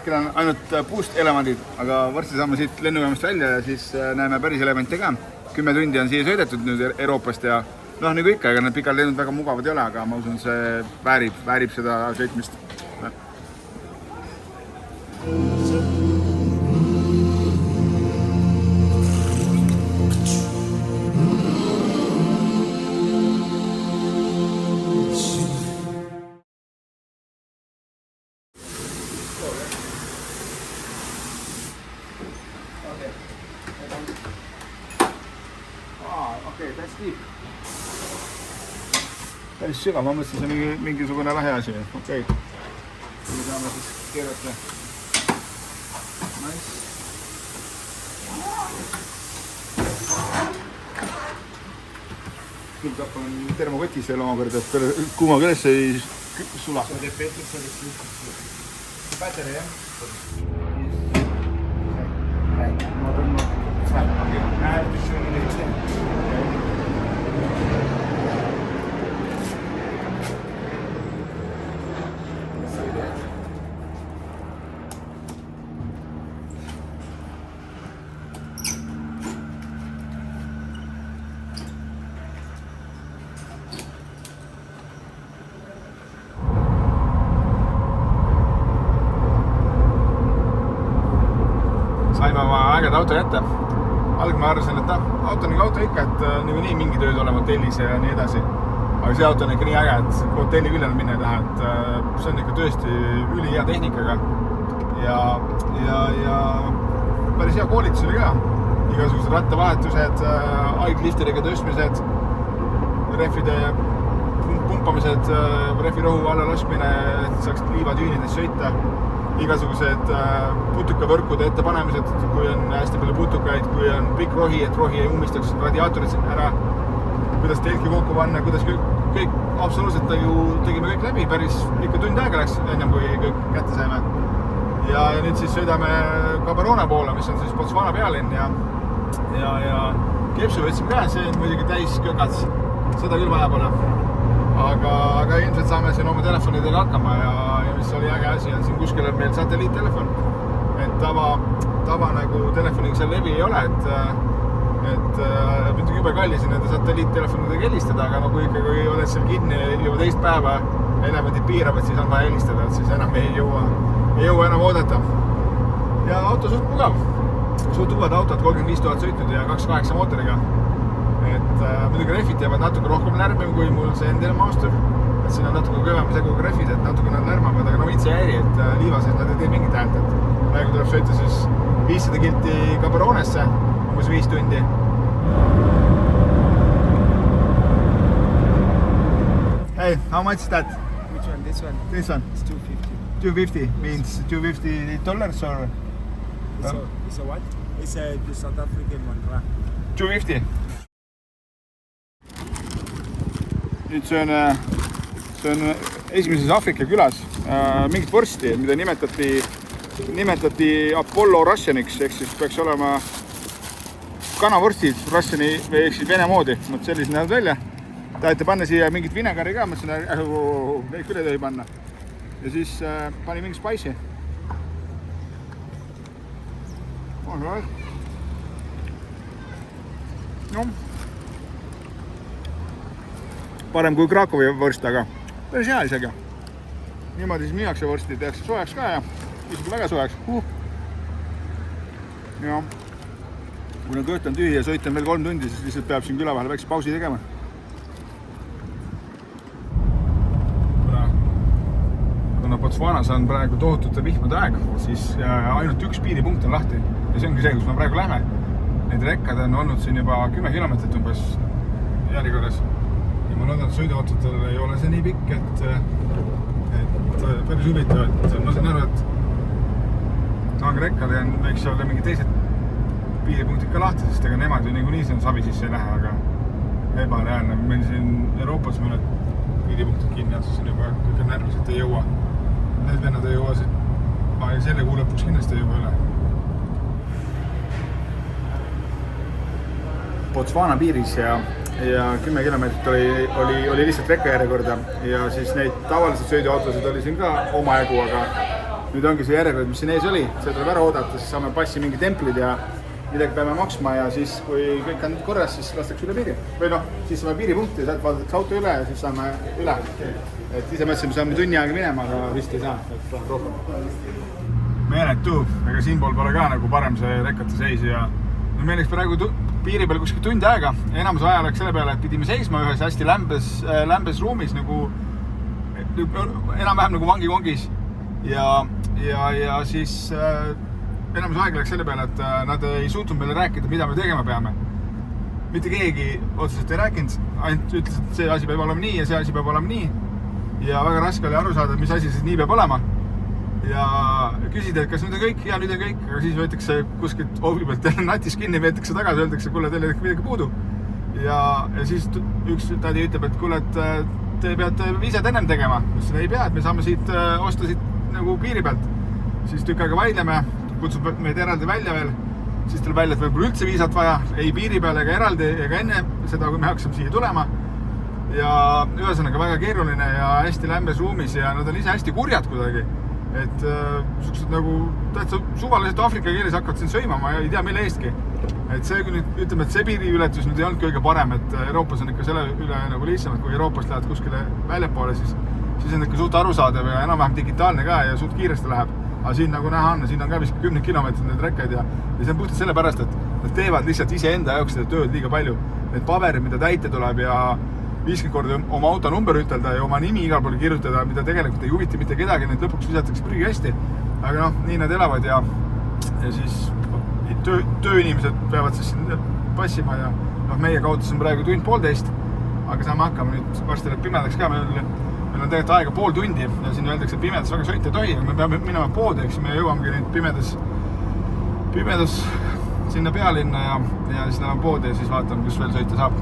hetkel on ainult puust elemendid, aga varsti saame siit lennujaamast välja ja siis näeme päris elemente ka. 10 tundi on siia sõidetud nüüd Euroopast ja nagu ikka, ega need pikad lennud väga mugavad ei ole, aga ma usun, see väärib seda sõitmist. Okei, that's deep. Päris sügav, ma mõtlesin, see on mingisugune lahe asi. Okei. Nüüd saame siis keerata. Nice. Külgap on termokotis veel omakorda, et kuumaga üles ei sula. See teeb peetud selleks. Päteri, jah? Saime oma ägeda auto jätta. Alg ma arvasin, et auto on auto ikka, et nii mingi tööd olema hotellis ja nii edasi. Aga see auto on ikka nii äge, et hotelli küljel minna ei taha, et see on ikka tõesti üli hea tehnikaga. Ja päris hea koolitus oli ka. Igasugused rattavahetused, aigliftidega tõstmised, rehvide pumpamised, rehvirohu alla laskmine, et saaks liivatüünides sõita. Igasugused putukavõrkude ettepanemised, kui on hästi palju putukaid, kui on pikk rohi, et rohi ei ummistaks radiaatorid ära, kuidas telki kokku panna, kuidas kõik absoluutselt tegime kõik läbi, päris ikka tund aega läks enne, kui kõik kätte saime. Ja nüüd siis sõidame Gaborone poole, mis on siis Botswana pealinn ja kepsu võtsime ka, see on muidugi täis kökats, seda küll vaja pole. Aga ilmselt saame siin oma telefonidega hakkama ja mis oli äge asi on siin kuskil on meil satelliittelefon. Et tava nagu telefoniga seal levi ei ole, et mitte jube kalli siin nende satelliittelefonidega helistada, aga kui ikkagi oled seal kinni juba teist päeva elemendid piiravad, siis on vaja helistada, et siis enam ei jõua enam oodata. Ja auto suht mugav. Suht uued autod, 35 000 sõitnud ja 2.8 mootoriga. Et muidugi rehvid jäävad natuke rohkem lärmim kui mul see endine Master. Et siin on natuke kõvem seguga rehvid, et natuke nad lärmavad, aga no itse häiri, et liivases nad ei tee mingit häält. Et praegu tuleb sõita siis 500 kilti Gaboronesse, umbes 5 tundi. Hey, how much is that? Which one? This one? This one? It's 250. 250 means $250 or? It's a what? It's the South African one, right? 250. Nüüd see on esimeses Afrika külas mingit vorsti, mida nimetati Apollo Russianiks, ehk siis peaks olema kanavorstid Russiani või ehk siis Vene moodi. Nad sellised näevad välja. Taheti panna siia mingit vinegari ka, mõtlesin, kõik üle tohi panna. Ja siis pani mingi spice'i. No. Parem kui Krakowi vorst, aga päris hea isegi. Niimoodi siis müüakse vorsti, tehakse soojaks ka ja isegi väga soojaks. Ja kuna kõht on tühi ja sõit on veel 3 tundi, siis lihtsalt peab siin küla vahel väikse pausi tegema. Kuna Botswanas on praegu tohutute vihmade aeg, siis ainult üks piiripunkt on lahti. Ja see ongi see, kus me praegu lähme. Need rekkad on olnud siin juba 10 kilomeetrit umbes järjekorras. Ja ma loodan, et sõiduautotel ei ole see nii pikk, et päris huvitav, et ma saan aru, et rekkadel võiks olla mingi teised piiripunktid ka lahti, sest ega nemad ju niikuinii siin savi sisse ei lähe, aga ebareaalne. Meil siin Euroopas mõned piiripunktid kinni, siis on juba kõik närviselt ei jõua. Need vennad ei jõua selle kuu lõpuks kindlasti ei jõua üle. Botswana piiris ja 10 kilomeetrit oli lihtsalt rekkajärjekorda ja siis neid tavaliselt sõiduautosid oli siin ka omajagu, nüüd ongi see järjekord, mis siin ees oli, see tuleb ära oodata, siis saame passi mingi templid ja midagi peame maksma ja siis, kui kõik on korras, siis lastakse üle piiri. Või noh, siis saame piiripunkti ja sealt vaadatakse auto üle ja siis saame üle. Et ise mõtlesime, saame tunni aega minema, aga vist ei saa, et on rohkem. Meeletu, ega siinpool pole ka nagu parem see rekkate seis ja meil läks praegu piiri peal kuskil tundi aega. Enamus aja läks selle peale, et pidime seisma ühes hästi lämbes ruumis nagu enam-vähem nagu vangikongis ja siis enamus aega läks selle peale, et nad ei suutnud meile rääkida, mida me tegema peame. Mitte keegi otseselt ei rääkinud, ainult ütles, et see asi peab olema nii ja see asi peab olema nii ja väga raske oli aru saada, mis asi siis nii peab olema ja küsida, et kas nüüd on kõik, ja nüüd on kõik, aga siis võetakse kuskilt hoovi pealt jälle natis kinni, veetakse tagasi, öeldakse, kuule, teil on midagi puudu ja siis üks tädi ütleb, et kuule, et te peate viisad ennem tegema. Ütlesin, ei pea, et me saame siit osta siit nagu piiri pealt. Siis tükk aega vaidleme, kutsub meid eraldi välja veel. Siis tuleb välja, et võib-olla üldse viisat vaja, ei piiri peal ega eraldi ega enne seda, kui me hakkasime siia tulema. Ja ühesõnaga väga keeruline ja hästi lämbes ruumis ja nad on ise hästi kurjad kuidagi. Et suksed nagu täitsa suvaliselt Afrika keeles hakkavad siin sõimama ja ei tea mille eestki. Et see, kui nüüd ütleme, et see piiriületus nüüd ei olnud kõige parem, et Euroopas on ikka selle üle nagu lihtsamad, kui Euroopast lähed kuskile väljapoole, siis on ikka suht arusaadav ja enam-vähem digitaalne ka ja suht kiiresti läheb. Aga siin nagu näha on, siin on ka vist 10 kilomeetrid need rekkeid ja see on puhtalt selle pärast, et nad teevad lihtsalt iseenda jaoks seda tööd liiga palju. Need paberid, mida täite tuleb ja 50 korda oma auto number ütelda ja oma nimi igal pool kirjutada, mida tegelikult ei huviti mitte kedagi, need lõpuks visatakse prügi hästi. Aga noh, nii nad elavad ja siis tööinimesed peavad siis passima ja meie kaotasime praegu tund poolteist, aga saame hakkama nüüd varsti pimedaks ka. Meil on tegelikult aega pool tundi ja siin öeldakse, et pimedas väga sõita ei tohi ja me peame minema poodi, eks me jõuamegi nüüd pimedas sinna pealinna ja siis läheme poodi ja siis vaatame, kus veel sõita saab.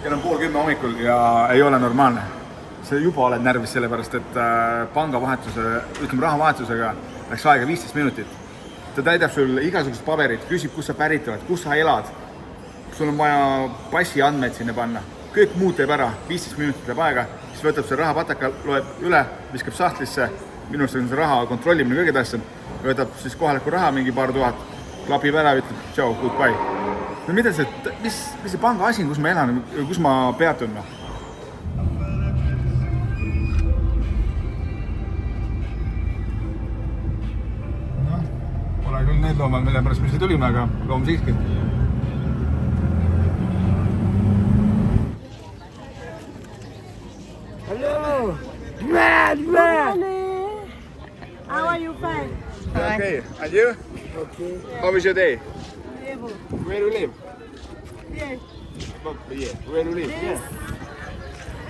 Kell on 9:30 hommikul ja ei ole normaalne. See juba oled närvis selle pärast, et rahavahetusega läks aega 15 minutit. Ta täidab sul igasugust paberit, küsib, kus sa pärit oled, kus sa elad. Sul on vaja passi andmeid sinna panna. Kõik muud teeb ära, 15 minutit teeb aega, siis võtab see rahapataka, loeb üle, viskab sahtlisse, minust on see raha kontrollimine kõige tähtsam, võtab siis kohaliku raha mingi paar tuhat, klapib ära ja ütleb, tšau, goodbye. No mida see, mis see panga asi, kus ma elan, kus ma peatun? Pole küll need loomad, mille pärast me siia tulime, aga loom siiski. Hello! Good How are you fine? Okay, and you? Okay. How was your day? Beautiful. Where do you live? Yeah. Where do you live?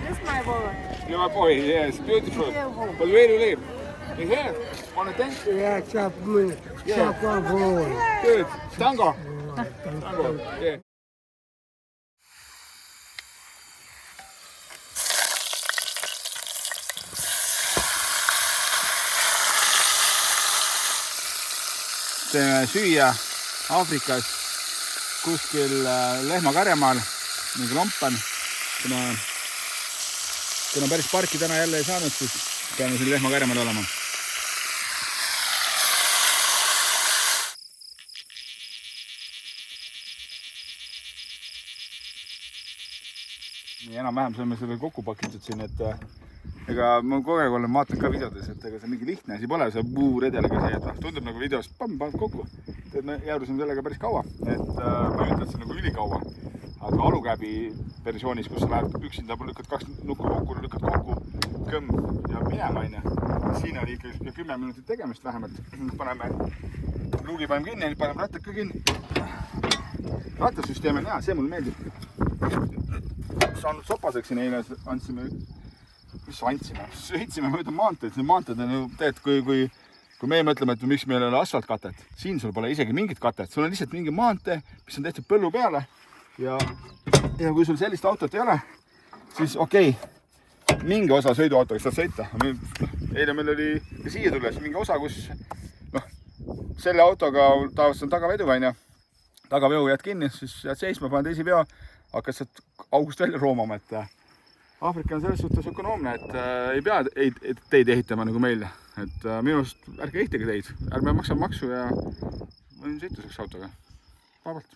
This my boy. You're my boy, yes, beautiful. Beautiful. But where do you live? In here? On a tent? Yeah, chop good. Yeah. Chop one boy. Good. Tango? Tango, yeah. Teeme süüa Aafrikas kuskil lehmakarjamaal, mingi lompan. Kuna päris parki täna jälle ei saanud, siis peame siin lehmakarjamaal olema. Nii enam-vähem saame selle kokku pakitud siin, et ega ma kogu aeg olen vaatan ka videodes, et ega see mingi lihtne asi pole, see puuredeliga see, et tundub nagu videos, paned kokku. Me jäärusime sellega päris kaua, et ma ei ütle, et see nagu ülikaua, aga alukäbi versioonis, kus sa lähed üksinda, lükkad 2 nukku kokku, lükkad kokku, kõmm ja minema aine. Siin oli ikka 10 minutit tegemist vähemalt. Paneme luugi kinni ja nüüd paneme rattad ka kinni. Rattasüsteem on hea, see mulle meeldib. Saanud sopaseks siin eile, sõitsime mööda maanteed. See maanteed on ju teed, kui kui meie mõtleme, et miks meil ei ole asfaltkatet, siin sul pole isegi mingit katet, sul on lihtsalt mingi maantee, mis on tehtud põllu peale ja kui sul sellist autot ei ole, siis okei, mingi osa sõiduautoga saad sõita. Eile meil oli siia tulles mingi osa, kus selle autoga tavaliselt on tagavedu, tagaveo jääd kinni, siis jääd seisma, paned esiveo, hakkad sealt august välja roomama, et Aafrika on selles suhtes ökonoomne, et ei pea teid ehitama nagu meil. Et minust ärge ehitage teid, ärme maksame maksu ja võin sõituseks autoga. Vabalt.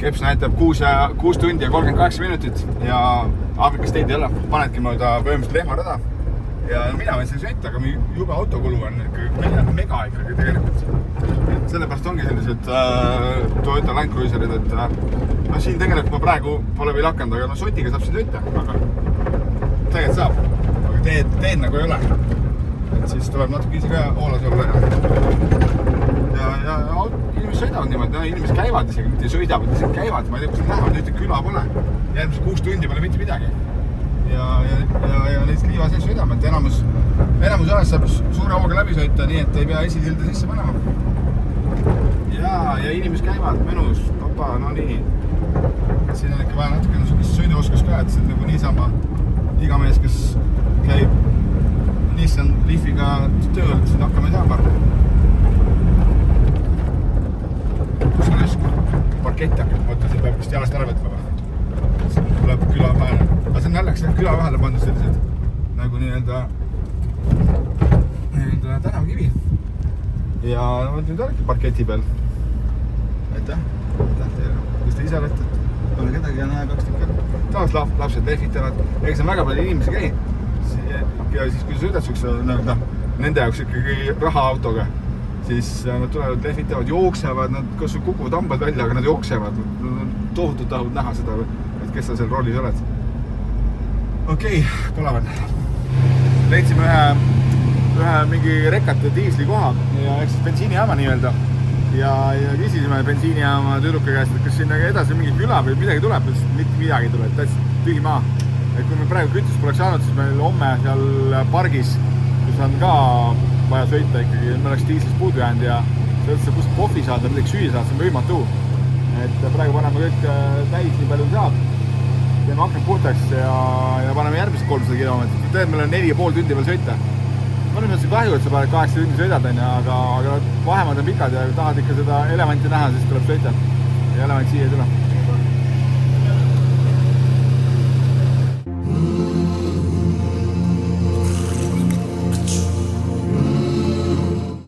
Keps näitab 6 tundi ja 38 minutit ja Aafrikas teid ei ole. Panedki mööda põhimõtteliselt lehmarada. Ja mina võin siin sõita, aga juba autokulu on mega ikkagi tegelikult. Sellepärast ongi sellised Toyota Land Cruiserid, et siin tegelikult ma praegu pole veel hakanud, aga sotiga saab siin sõita, aga tegelikult saab, aga teed nagu ei ole. Et siis tuleb natuke ise ka hoolas olla ja inimesed sõidavad niimoodi, inimesed käivad isegi, mitte sõidavad, isegi käivad, ma ei tea, kus nad lähevad, ühte küla pole, järgmise 6 tundi pole mitte midagi. Ja neist liiva sees sõidame, et enamus ajast saab suure hooga läbi sõita, nii et ei pea esitilde sisse panema. Ja inimesed käivad menus, papa, no nii. Siin on ikka vaja natuke sõiduoskus ka, et see on nagu niisama iga mees, kes käib Nissan Leafiga tööl, siin hakkama ei saa parem. Kus on just parkett hakkab, mõtlen, see peab vist jalast ära võtma või? Tuleb küla vahele. Aga see on naljakas küla vahele pandud sellised nagu nii-öelda tänavakivi. Ja nüüd olegi parketi peal. Aitäh teile. Kus te ise olete? Pole kedagi ja näe 2 tükki. Tavaliselt lapsed lehvitavad. Ega see on väga palju inimesi käi. Ja siis kui sa sõidad sükse, nende jaoks ikkagi rahaautoga, siis nad tulevad, lehvitavad, jooksevad, nad kas kukuvad hambad välja, aga nad jooksevad. Tohutult tahavad näha seda, et kes sa seal rollis oled. Okei, Polavan. Leidsime ühe mingi rekate diisli koha ja eks bensiinijaama nii-öelda. Ja küsisime bensiinijaama tüdruka käest, et kas siin edasi mingi küla või midagi tuleb, sest mitte midagi tuleb, täitsa tühi maa. Et kui me praegu kütus poleks saanud, siis meil homme seal pargis, kus on ka vaja sõita ikkagi, me oleks diislis puudu jäänud ja see kust kohvi saada, midagi süüa saada, see on võimatu. Et praegu paneme kõik täis nii palju saab, teeme aknad puhtaks ja paneme järgmised 300 kilomeetrit. Teed, meil on 4,5 tundi veel sõita. Ma olen mõtlesin kahju, et sa paned 8 tundi sõidad, aga vahemad on pikad ja tahad ikka seda elevanti näha, siis tuleb sõita. Ja elevant siia ei tule.